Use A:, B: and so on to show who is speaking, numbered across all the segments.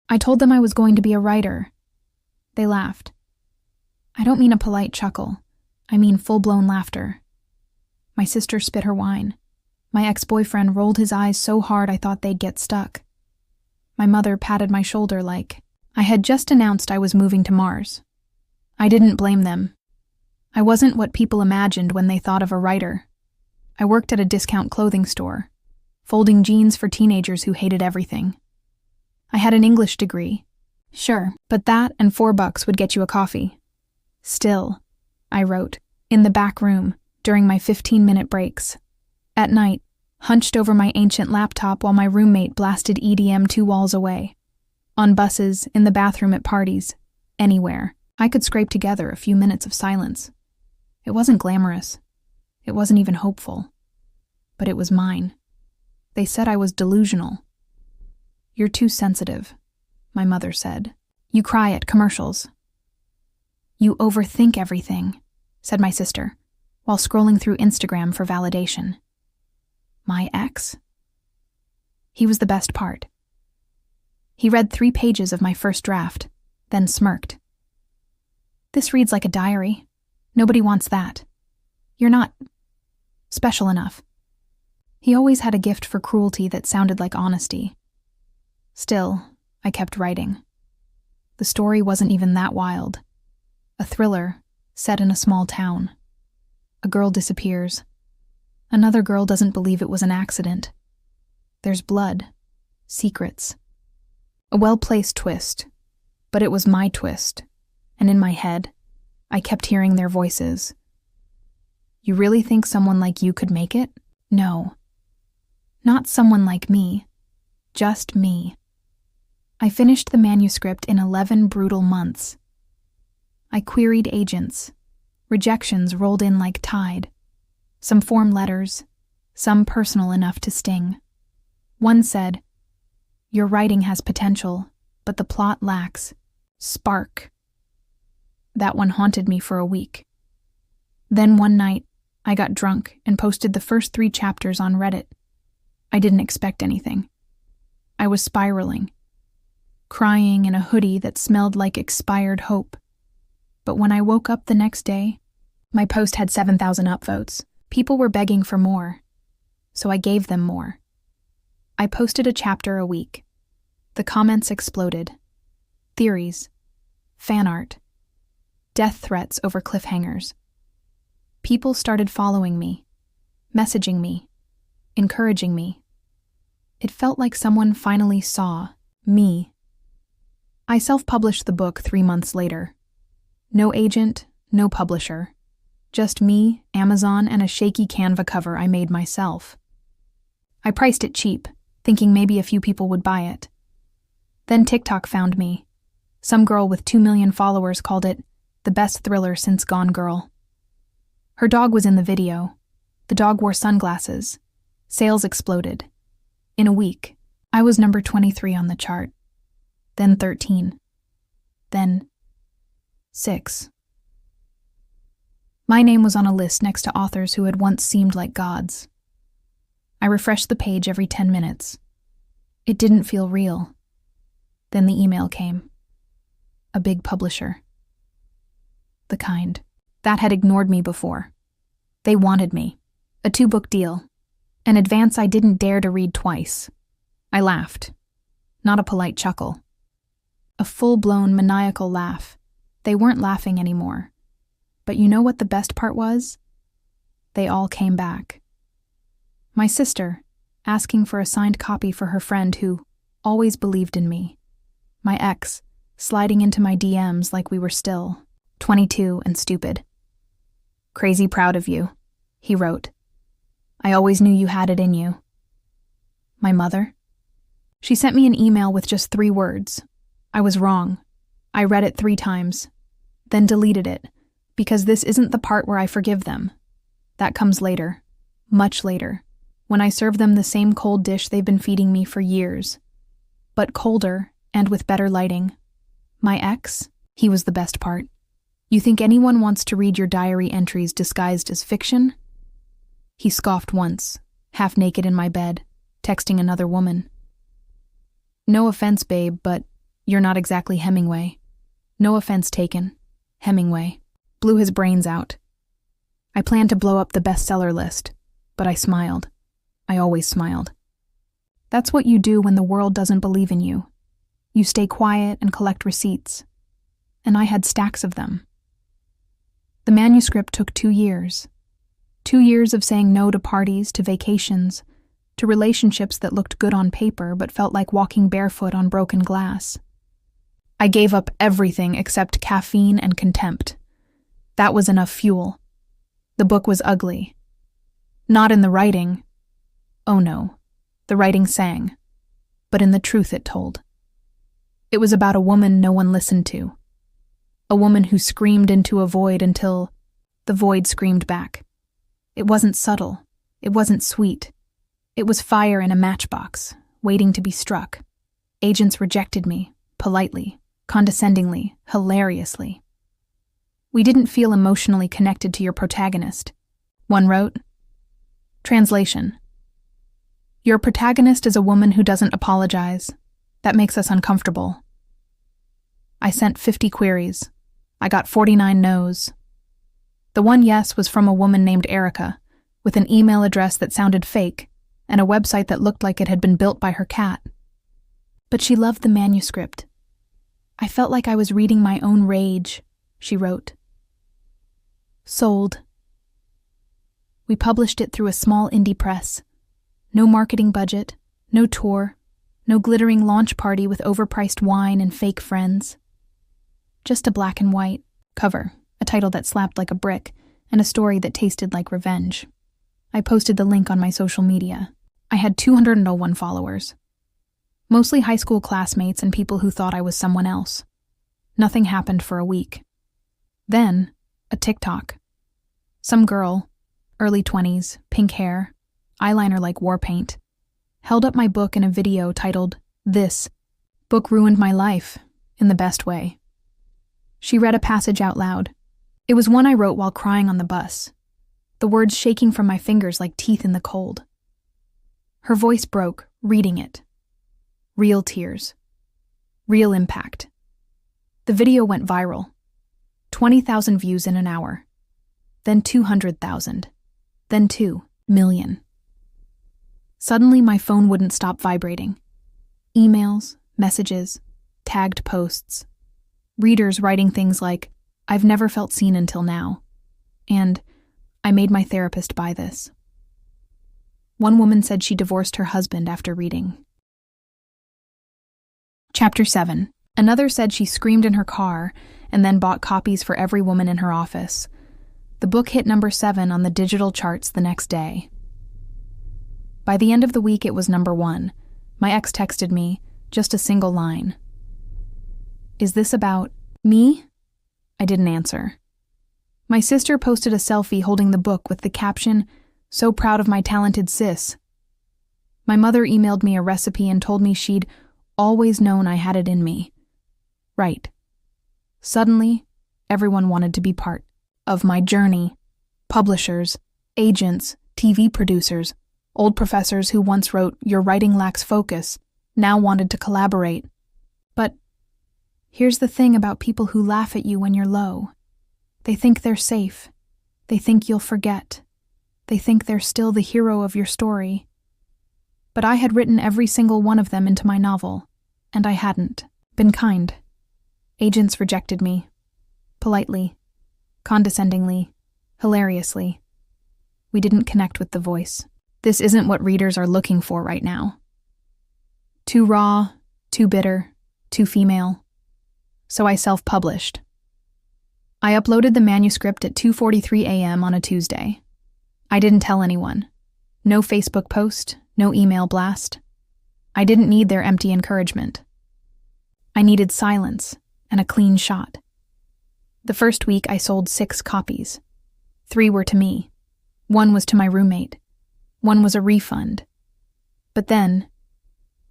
A: I told them I was going to be a writer. They laughed. I don't mean a polite chuckle. I mean full-blown laughter. My sister spit her wine. My ex-boyfriend rolled his eyes so hard I thought they'd get stuck. My mother patted my shoulder like I had just announced I was moving to Mars. I didn't blame them. I wasn't what people imagined when they thought of a writer. I worked at a discount clothing store, folding jeans for teenagers who hated everything. I had an English degree. Sure, but that and $4 would get you a coffee. Still, I wrote, in the back room, during my 15-minute breaks. At night, hunched over my ancient laptop while my roommate blasted EDM 2 walls away. On buses, in the bathroom at parties, anywhere, I could scrape together a few minutes of silence. It wasn't glamorous. It wasn't even hopeful. But it was mine. They said I was delusional. You're too sensitive, my mother said. You cry at commercials. You overthink everything, said my sister, while scrolling through Instagram for validation. My ex? He was the best part. He read 3 pages of my first draft, then smirked. This reads like a diary. Nobody wants that. You're not special enough. He always had a gift for cruelty that sounded like honesty. Still, I kept writing. The story wasn't even that wild. A thriller set in a small town. A girl disappears. Another girl doesn't believe it was an accident. There's blood, secrets. A well-placed twist, but it was my twist, and in my head, I kept hearing their voices. You really think someone like you could make it? No. Not someone like me. Just me. I finished the manuscript in 11 brutal months. I queried agents. Rejections rolled in like tide. Some form letters, some personal enough to sting. One said, "Your writing has potential, but the plot lacks spark." That one haunted me for a week. Then one night, I got drunk and posted the first 3 chapters on Reddit. I didn't expect anything. I was spiraling, crying in a hoodie that smelled like expired hope. But when I woke up the next day, my post had 7,000 upvotes. People were begging for more, so I gave them more. I posted a chapter a week. The comments exploded. Theories, fan art, death threats over cliffhangers. People started following me, messaging me, encouraging me. It felt like someone finally saw me. I self-published the book 3 months later. No agent, no publisher. Just me, Amazon, and a shaky Canva cover I made myself. I priced it cheap, thinking maybe a few people would buy it. Then TikTok found me. Some girl with 2 million followers called it the best thriller since Gone Girl. Her dog was in the video. The dog wore sunglasses. Sales exploded. In a week, I was number 23 on the chart. Then 13. Then 6. My name was on a list next to authors who had once seemed like gods. I refreshed the page every 10 minutes. It didn't feel real. Then the email came. A big publisher. The kind that had ignored me before. They wanted me. A 2-book deal. An advance I didn't dare to read twice. I laughed. Not a polite chuckle. A full-blown maniacal laugh. They weren't laughing anymore. But you know what the best part was? They all came back. My sister, asking for a signed copy for her friend who always believed in me. My ex, sliding into my DMs like we were still 22 and stupid. "Crazy proud of you," he wrote. "I always knew you had it in you." My mother? She sent me an email with just 3 words. I was wrong. I read it 3 times, then deleted it, because this isn't the part where I forgive them. That comes later, much later, when I serve them the same cold dish they've been feeding me for years. But colder, and with better lighting. My ex, he was the best part. You think anyone wants to read your diary entries disguised as fiction? He scoffed once, half naked in my bed, texting another woman. "No offense, babe, but You're not exactly Hemingway. No offense taken. Hemingway. Blew his brains out. I planned to blow up the bestseller list, but I smiled. I always smiled. That's what you do when the world doesn't believe in you. You stay quiet and collect receipts. And I had stacks of them. The manuscript took 2 years. 2 years of saying no to parties, to vacations, to relationships that looked good on paper but felt like walking barefoot on broken glass. I gave up everything except caffeine and contempt. That was enough fuel. The book was ugly. Not in the writing. Oh no, the writing sang, but in the truth it told. It was about a woman no one listened to. A woman who screamed into a void until the void screamed back. It wasn't subtle. It wasn't sweet. It was fire in a matchbox, waiting to be struck. Agents rejected me, politely, condescendingly, hilariously. We didn't feel emotionally connected to your protagonist. One wrote. Translation. Your protagonist is a woman who doesn't apologize. That makes us uncomfortable. I sent 50 queries. I got 49 no's. The one yes was from a woman named Erica, with an email address that sounded fake and a website that looked like it had been built by her cat. But she loved the manuscript. I felt like I was reading my own rage, she wrote. Sold. We published it through a small indie press. No marketing budget, no tour, no glittering launch party with overpriced wine and fake friends. Just a black and white cover, a title that slapped like a brick, and a story that tasted like revenge. I posted the link on my social media. I had 201 followers. Mostly high school classmates and people who thought I was someone else. Nothing happened for a week. Then, a TikTok. Some girl, early 20s, pink hair, eyeliner like war paint, held up my book in a video titled, "This book ruined my life," in the best way. She read a passage out loud. It was one I wrote while crying on the bus, the words shaking from my fingers like teeth in the cold. Her voice broke, reading it. Real tears. Real impact. The video went viral. 20,000 views in an hour. Then 200,000. Then 2 million. Suddenly my phone wouldn't stop vibrating. Emails, messages, tagged posts. Readers writing things like, "I've never felt seen until now," and "I made my therapist buy this." One woman said she divorced her husband after reading. Chapter 7. Another said she screamed in her car and then bought copies for every woman in her office. The book hit number 7 on the digital charts the next day. By the end of the week, it was number 1. My ex texted me, just a single line. "Is this about me?" I didn't answer. My sister posted a selfie holding the book with the caption, "So proud of my talented sis." My mother emailed me a recipe and told me she'd always known I had it in me. Right. Suddenly, everyone wanted to be part of my journey. Publishers, agents, TV producers, old professors who once wrote, "Your writing lacks focus," now wanted to collaborate. But here's the thing about people who laugh at you when you're low. They think they're safe. They think you'll forget. They think they're still the hero of your story. But I had written every single one of them into my novel, and I hadn't been kind. Agents rejected me. Politely, condescendingly, hilariously. We didn't connect with the voice. This isn't what readers are looking for right now. Too raw, too bitter, too female. So I self-published. I uploaded the manuscript at 2:43 a.m. on a Tuesday. I didn't tell anyone. No Facebook post, no email blast. I didn't need their empty encouragement. I needed silence and a clean shot. The first week I sold 6 copies. 3 were to me. 1 was to my roommate. 1 was a refund. But then,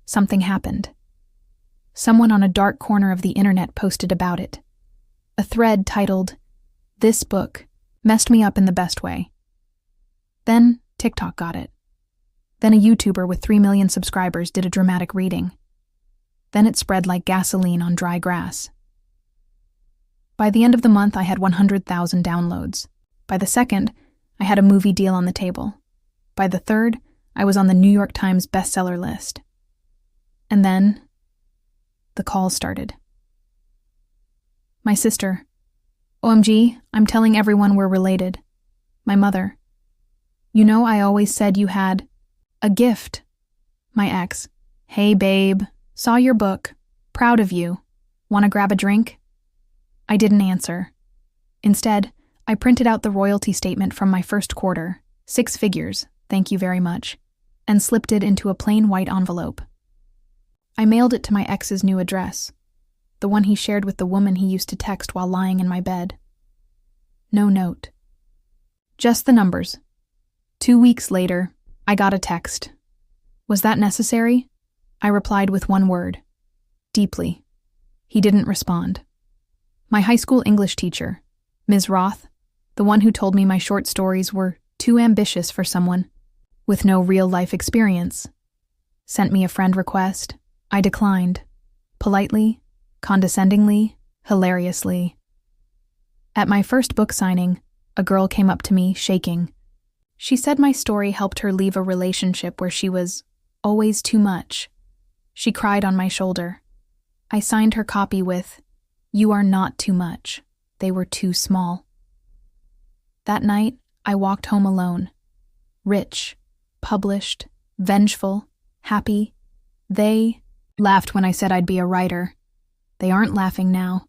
A: something happened. Someone on a dark corner of the internet posted about it. A thread titled, "This book messed me up in the best way." Then TikTok got it. Then a YouTuber with 3 million subscribers did a dramatic reading. Then it spread like gasoline on dry grass. By the end of the month, I had 100,000 downloads. By the second, I had a movie deal on the table. By the third, I was on the New York Times bestseller list. And then, the calls started. My sister. OMG, I'm telling everyone we're related. My mother. You know, I always said you had a gift. My ex. Hey, babe. Saw your book. Proud of you. Want to grab a drink? I didn't answer. Instead, I printed out the royalty statement from my first quarter, 6 figures, thank you very much, and slipped it into a plain white envelope. I mailed it to my ex's new address, the one he shared with the woman he used to text while lying in my bed. No note. Just the numbers. 2 weeks later, I got a text. Was that necessary? I replied with one word. Deeply. He didn't respond. My high school English teacher, Ms. Roth, the one who told me my short stories were too ambitious for someone with no real-life experience, sent me a friend request. I declined. Politely, condescendingly, hilariously. At my first book signing, a girl came up to me, shaking. She said my story helped her leave a relationship where she was always too much. She cried on my shoulder. I signed her copy with, "You are not too much. They were too small." That night, I walked home alone. Rich, published, vengeful, happy. They laughed when I said I'd be a writer. They aren't laughing now.